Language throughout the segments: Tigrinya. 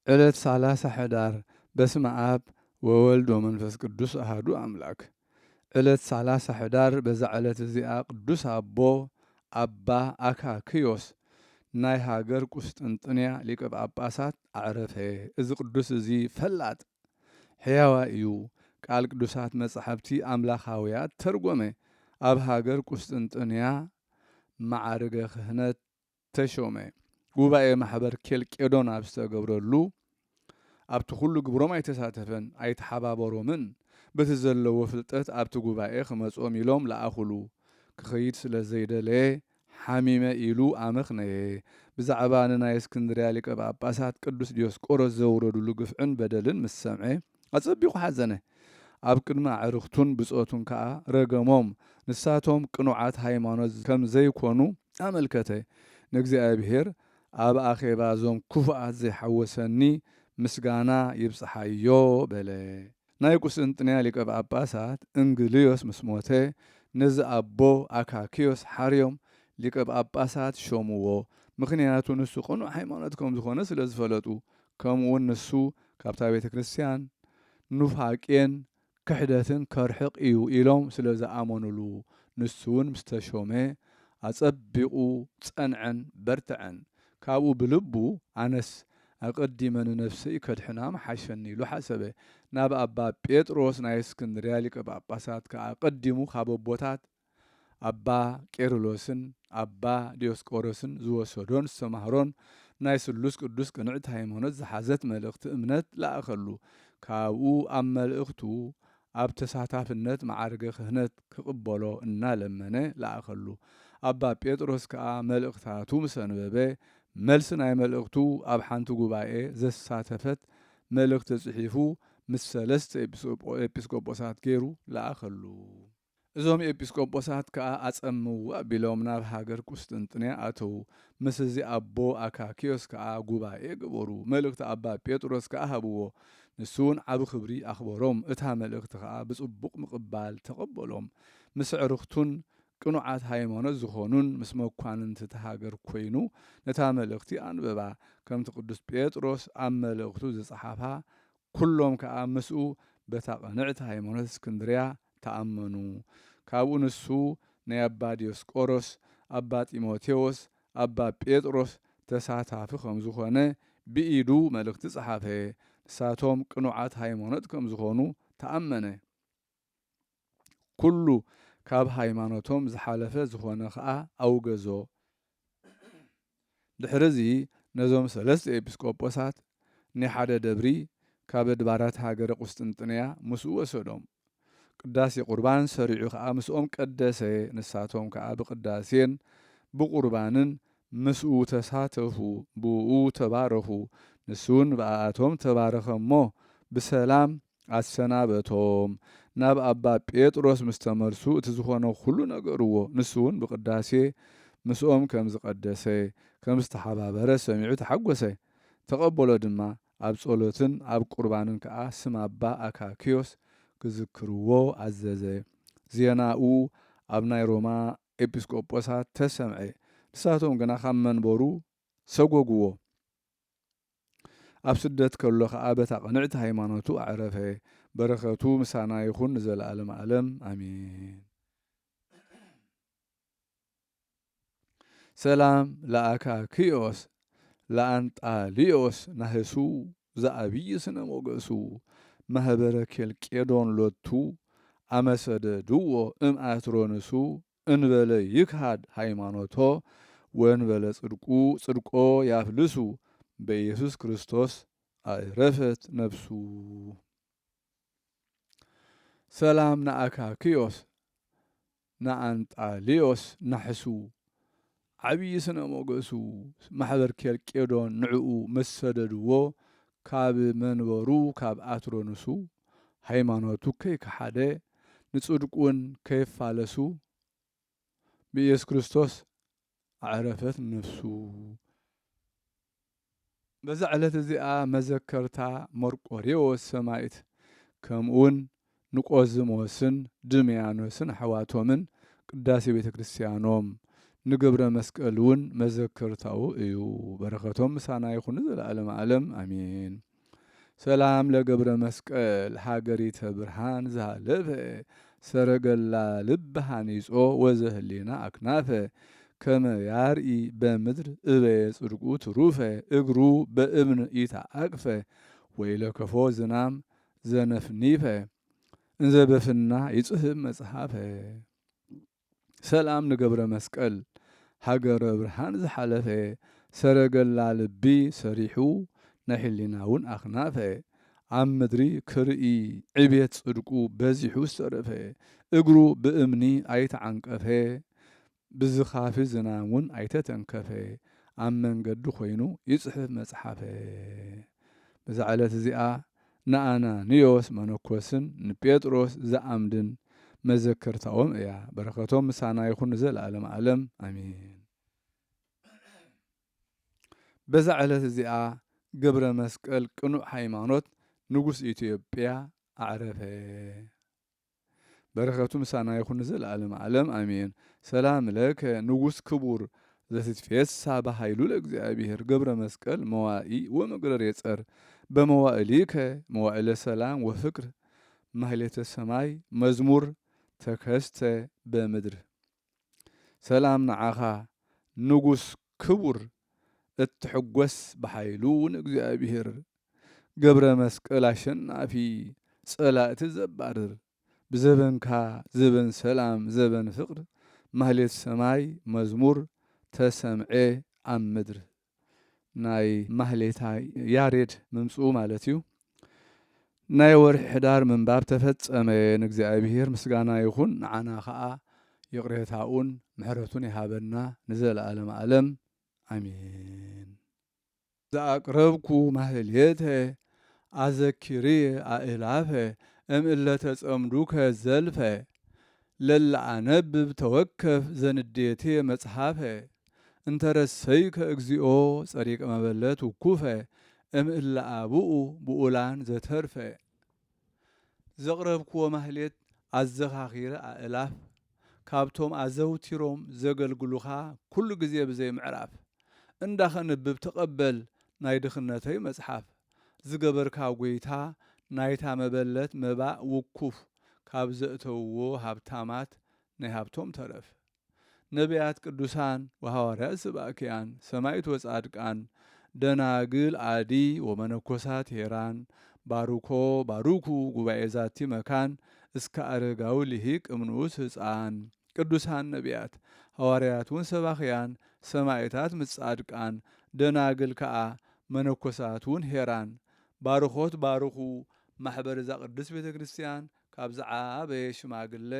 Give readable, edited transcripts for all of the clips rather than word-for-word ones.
ዕለት 30 ሕዳር በስመ አብ ወወልድ ወመንፈስ ቅዱስ አሐዱ አምላክ። ዕለት 30 ሕዳር በዛ ዕለት እዚኣ ቅዱስ አቦ አባ አካክዮስ ናይ ሃገር ቁስጥንጥንያ ሊቀ ጳጳሳት አዕረፈ። እዚ ቅዱስ እዚ ፈላጥ ሕያዋ እዩ። ቃል ቅዱሳት መጻሕፍቲ አምላኻውያት ተርጎመ። ኣብ ሃገር ቁስጥንጥንያ ማዕርገ ክህነት ተሾመ። ጉባኤ ማሕበር ኬልቄዶን ኣብ ዝተገብረሉ ኣብቲ ኩሉ ግብሮም ኣይተሳተፈን ኣይተሓባበሮምን። በቲ ዘለዎ ፍልጠት ኣብቲ ጉባኤ ክመጾም ኢሎም ለኣኹሉ ክኸይድ ስለ ዘይደለየ ሓሚመ ኢሉ ኣመኽነየ። ብዛዕባ ንናይ እስክንድርያ ሊቀ ጳጳሳት ቅዱስ ዲዮስቆሮስ ዘውረዱሉ ግፍዕን በደልን ምስ ሰምዐ ኣጸቢቑ ሓዘነ። ኣብ ቅድሚ ኣዕርኽቱን ብጾቱን ከዓ ረገሞም ንሳቶም ቅኑዓት ሃይማኖት ከም ዘይኮኑ ኣመልከተ። ንእግዚኣብሔር ኣብ ኣኼባ እዞም ክፉኣት ዘይሓወሰኒ ምስጋና ይብፅሓዮ በለ። ናይ ቁስጥንጥንያ ሊቀ ጳጳሳት እንግልዮስ ምስ ሞተ ነዚ ኣቦ አካክዮስ ሓርዮም ሊቀ ጳጳሳት ሾምዎ። ምክንያቱ ንሱ ቅኑዕ ሃይማኖት ከም ዝኾነ ስለ ዝፈለጡ፣ ከምኡውን ንሱ ካብታ ቤተ ክርስቲያን ኑፋቄን ክሕደትን ከርሕቕ እዩ ኢሎም ስለ ዝኣመኑሉ ንሱ እውን ምስ ተሾመ ኣጸቢቑ ጸንዐን በርትዐን። ካብኡ ብልቡ ኣነስ ኣቀዲመ ንነፍሰይ ከድሕናም ሓሸኒ ኢሉ ሓሰበ። ናብ ኣባ ጴጥሮስ ናይ እስክንድርያ ሊቀ ጳጳሳት ከዓ ቀዲሙ ካብ ኣቦታት ኣባ ቄርሎስን ኣባ ዲዮስቆሮስን ዝወሰዶን ዝተማህሮን ናይ ስሉስ ቅዱስ ቅንዕቲ ሃይማኖት ዝሓዘት መልእኽቲ እምነት ለኣኸሉ። ካብኡ ኣብ መልእኽቱ ኣብ ተሳታፍነት ማዕርገ ክህነት ክቕበሎ እናለመነ ለኣኸሉ። ኣባ ጴጥሮስ ከዓ መልእኽታቱ ምስ ኣንበበ መልሲ ናይ መልእኽቱ ኣብ ሓንቲ ጉባኤ ዘሳተፈት መልእኽቲ ጽሒፉ ምስ 3 ኤጲስቆጶሳት ገይሩ ለኣኸሉ። እዞም ኤጲስቆጶሳት ከዓ ኣጸምው ኣቢሎም ናብ ሃገር ቁስጥንጥንያ ኣተዉ። ምስ እዚ ኣቦ አካክዮስ ከዓ ጉባኤ ገበሩ። መልእኽቲ ኣባ ጴጥሮስ ከዓ ሃብዎ። ንሱ እውን ዓብ ክብሪ ኣኽበሮም። እታ መልእኽቲ ከዓ ብጽቡቕ ምቕባል ተቐበሎም። ምስ ዕርኽቱን ቅኑዓት ሃይማኖት ዝኾኑን ምስ መኳንንቲ ሃገር ኮይኑ ነታ መልእኽቲ ኣንበባ። ከምቲ ቅዱስ ጴጥሮስ ኣብ መልእኽቱ ዝጸሓፋ ኩሎም ከዓ ምስኡ በታ ቐንዕቲ ሃይማኖት እስክንድርያ ተኣመኑ። ካብኡ ንሱ ናይ ኣባ ዲዮስቆሮስ፣ ኣባ ጢሞቴዎስ፣ ኣባ ጴጥሮስ ተሳታፊ ከም ዝኾነ ብኢዱ መልእኽቲ ጸሓፈ። ንሳቶም ቅኑዓት ሃይማኖት ከም ዝኾኑ ተኣመነ። ኩሉ ካብ ሃይማኖቶም ዝሓለፈ ዝኾነ ከዓ ኣውገዞ። ድሕሪዚ ነዞም 3 ኤጲስቆጶሳት ንሓደ ደብሪ ካብ ኣድባራት ሃገረ ቁስጥንጥንያ ምስኡ ወሰዶም። ቅዳሴ ቁርባን ሰሪዑ ከዓ ምስኦም ቀደሰ። ንሳቶም ከዓ ብቅዳሴን ብቁርባንን ምስኡ ተሳተፉ፣ ብኡ ተባረኹ። ንሱን ብኣቶም ተባረኸ እሞ ብሰላም ኣሰናበቶም። ናብ ኣባ ጴጥሮስ ምስ ተመልሱ እቲ ዝኾነ ኩሉ ነገርዎ። ንሱ እውን ብቅዳሴ ምስኦም ከም ዝቀደሰ ከም ዝተሓባበረ ሰሚዑ ተሓጐሰ። ተቐበሎ ድማ ኣብ ጸሎትን ኣብ ቁርባንን ከዓ ስም ኣባ አካክዮስ ክዝክርዎ ኣዘዘ። ዜናኡ ኣብ ናይ ሮማ ኤጲስቆጶሳት ተሰምዐ። ንሳቶም ግና ካብ መንበሩ ሰጐግዎ። ኣብ ስደት ከሎ ከዓ በታ ቐንዕቲ ሃይማኖቱ ኣዕረፈ። በረኸቱ ምሳና ይኹን ንዘለዓለም ዓለም ኣሚን። ሰላም ለአካክዮስ ለአንጣልዮስ ናህሱ ዘአብይ ስነ ሞገሱ ማህበረ ኬልቄዶን ሎቱ አመሰደድዎ እምአትሮንሱ እንበለ ይክሃድ ሃይማኖቶ ወንበለ ጽድቆ ያፍልሱ በኢየሱስ ክርስቶስ አዕረፈት ነፍሱ። ሰላም ንአካክዮስ ንአንጣልዮስ ናሕሱ ዓብይ ስነ ሞገሱ ማሕበር ኬልቄዶን ንዕኡ መሰደድዎ ካብ መንበሩ ካብ ኣትሮንሱ ሃይማኖቱ ከይከሓደ ንጽድቁን ከይፋለሱ ብኢየሱስ ክርስቶስ ኣዕረፈት ነፍሱ። በዛ ዕለት እዚኣ መዘከርታ መርቆሬዎስ ሰማዕት ከምኡውን ንቆዝሞስን ድምያኖስን ኣሕዋቶምን ቅዳሴ ቤተ ክርስቲያኖም ንገብረ መስቀል እውን መዘክርታው እዩ። በረኸቶም ምሳና ይኹን ዘለዓለም ዓለም አሜን። ሰላም ለገብረ መስቀል ሃገሪተ ብርሃን ዝሃለፈ ሰረገላ ልብ ሃኒጾ ወዘህሊና አክናፈ ከመ ያርኢ በምድር እበየ ጽድቁ ትሩፈ እግሩ በእብን ኢተአቅፈ ወይለከፎ ዝናም ዘነፍኒፈ እንዘ በፍና ይጽሕፍ መጽሐፈ። ሰላም ንገብረ መስቀል ሃገረ ብርሃን ዝሓለፈ ሰረገላ ልቢ ሰሪሑ ናይ ሕሊናውን አኽናፈ ኣብ ምድሪ ክርኢ ዕብየት ጽድቁ በዚሑ ዝተረፈ እግሩ ብእምኒ ኣይተዓንቀፈ ብዝኻፊ ዝናሙን ኣይተተንከፈ ኣብ መንገዲ ኮይኑ ይጽሕፍ መጽሓፈ። በዛ ዕለት እዚኣ ንአናንዮስ መነኮስን ንጴጥሮስ ዝኣምድን መዘክርታዎም እያ። በረኸቶም ምሳና ይኹን ዘለዓለም ዓለም አሜን። በዛ ዕለት እዚኣ ገብረ መስቀል ቅኑዕ ሃይማኖት ንጉስ ኢትዮጵያ አዕረፈ። በረኸቱ ምሳና ይኹን ዘለዓለም ዓለም አሜን። ሰላም ለከ ንጉስ ክቡር ዘትትፌሳ በኃይሉ ለእግዚአብሔር ገብረ መስቀል መዋኢ ወመግረር የጸር በመዋእሊከ መዋዕለ ሰላም ወፍቅር ማህሌተ ሰማይ መዝሙር ተከስተ በምድር። ሰላም ነዓኻ ንጉስ ክቡር እትሕጐስ በኃይሉ ንእግዚአብሔር ገብረ መስቀል አሸናፊ ጸላእቲ ዘባርር ብዘበንካ ዘበን ሰላም ዘበን ፍቅር ማህሌት ሰማይ መዝሙር ተሰምዐ ኣብ ምድር። ናይ ማህሌታ ያሬድ ምምጽኡ ማለት እዩ። ናይ ወርሒ ሕዳር ምንባብ ተፈጸመ። ንእግዚአብሔር ምስጋና ይኹን ንዓና ከዓ ይቕሬታኡን ምሕረቱን ይሃበና ንዘለዓለም ዓለም አሜን። ዘአቅረብኩ ማህሌተ አዘኪርየ አእላፈ እምእለ ተጸምዱከ ዘልፈ ለላ አነብብ ተወከፍ ዘንዴቴ መጽሐፈ እንተረሰይከ እግዚኦ ጸሪቀ መበለት ውኩፈ እምእለ አብኡ ብኡላን ዘተርፈ። ዘቕረብክዎ ማህሌት አዘኻኺረ አእላፍ ካብቶም አዘውቲሮም ዘገልግሉኻ ኩሉ ግዜ ብዘይ ምዕራፍ እንዳኸንብብ ተቐበል ናይ ድኽነተይ መጽሓፍ ዝገበርካ ጐይታ ናይታ መበለት መባእ ውኩፍ ካብ ዘእተውዎ ሃብታማት ናይ ሃብቶም ተረፍ። ነቢያት ቅዱሳን ወሐዋርያት ሰባክያን ሰማዕት ወጻድቃን ደናግል አዲ ወመነኮሳት ሄራን ባሩኮ ባሩኩ ጉባኤ ዛቲ መካን እስከ አረጋዊ ልሂቅ እምንኡስ ሕፃን። ቅዱሳን ነቢያት ሐዋርያቱን ሰባኽያን ሰማዕታት ምጻድቃን ደናግል ከዓ መነኮሳቱን ሄራን ባርኾት ባርኹ ማሕበር እዛ ቅዱስ ቤተ ክርስቲያን ካብ ዝዓበየ ሽማግለ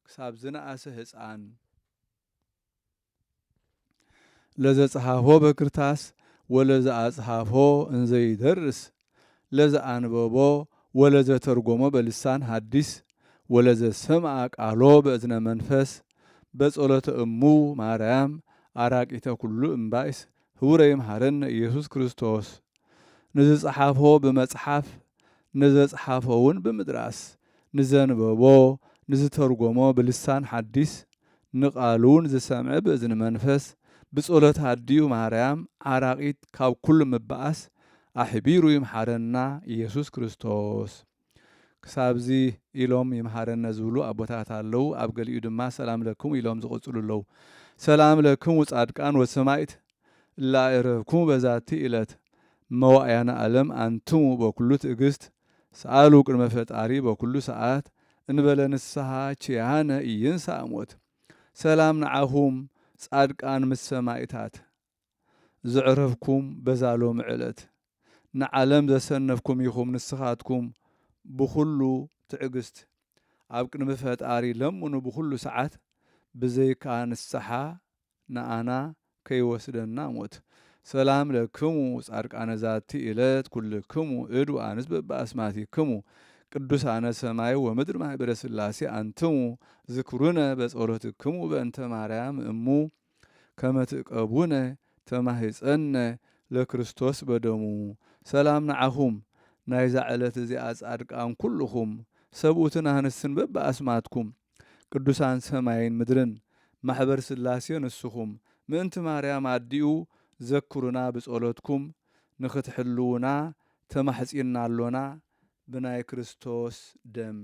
ክሳብ ዝነኣሰ ሕፃን። ለዘጸሓፎ በክርታስ ወለዘአጽሓፎ እንዘይደርስ ለዘአንበቦ ወለዘተርጎሞ በልሳን ሐዲስ ወለዘሰምዐ ቃሎ በእዝነ መንፈስ በጸሎተ እሙ ማርያም አራቂተ ኩሉ እምባይስ ህቡረ ይምሃረነ ኢየሱስ ክርስቶስ። ንዝጸሓፎ ብመጽሓፍ ንዘጸሓፎውን ብምድራስ ንዘንበቦ ንዝተርጎሞ ብልሳን ሐዲስ ንቃሉን ዝሰምዐ በእዝኒ መንፈስ ብጸሎት አድዩ ማርያም አራቂት ካብ ኩሉ ምባኣስ ኣሕቢሩ ይምሃረና ኢየሱስ ክርስቶስ። ክሳብዚ ኢሎም ይምሃረነ ዝብሉ ኣቦታት ኣለው። ኣብ ገሊኡ ድማ ሰላም ለክሙ ኢሎም ዝቕጽሉ ኣለው። ሰላም ለክሙ ጻድቃን ወሰማዕት እላዕረብክሙ በዛቲ ዕለት መዋእያነ ዓለም አንትሙ በኩሉ ትዕግስት ሰአሉ ቅድመ ፈጣሪ በኩሉ ሰዓት እንበለ ንስሐ ችያነ ኢይንሣእ ሞት። ሰላም ንዓኹም ጻድቃን ምስ ሰማዕታት ዝዕረፍኩም በዛሎም ዕለት ንዓለም ዘሰነፍኩም ኢኹም ንስኻትኩም ብኩሉ ትዕግስት ኣብ ቅድሚ ፈጣሪ ለምኑ ብኩሉ ሰዓት ብዘይካ ንስሓ ንኣና ከይወስደና ሞት። ሰላም ለክሙ ጻድቃነ ዛቲ ዕለት ኩልክሙ እድ ወአንስት በበአስማቲክሙ ቅዱሳነ ሰማይ ወምድር ማኅበረ ሥላሴ አንትሙ ዝክሩነ በጸሎትክሙ በእንተ ማርያም እሙ ከመ ትዕቀቡነ ተማሂፀነ ለክርስቶስ በደሙ። ሰላም ንዓኹም ናይዛ ዕለት እዚኣ ጻድቃን ኩልኹም ሰብኡትን ኣንስትን በበአስማትኩም ቅዱሳን ሰማይን ምድርን ማሕበር ስላሴ ንስኹም ምእንቲ ማርያም ኣዲኡ ዘክሩና ብጸሎትኩም ንኽትሕልውና ተማሕጺና ኣሎና ብናይ ክርስቶስ ደም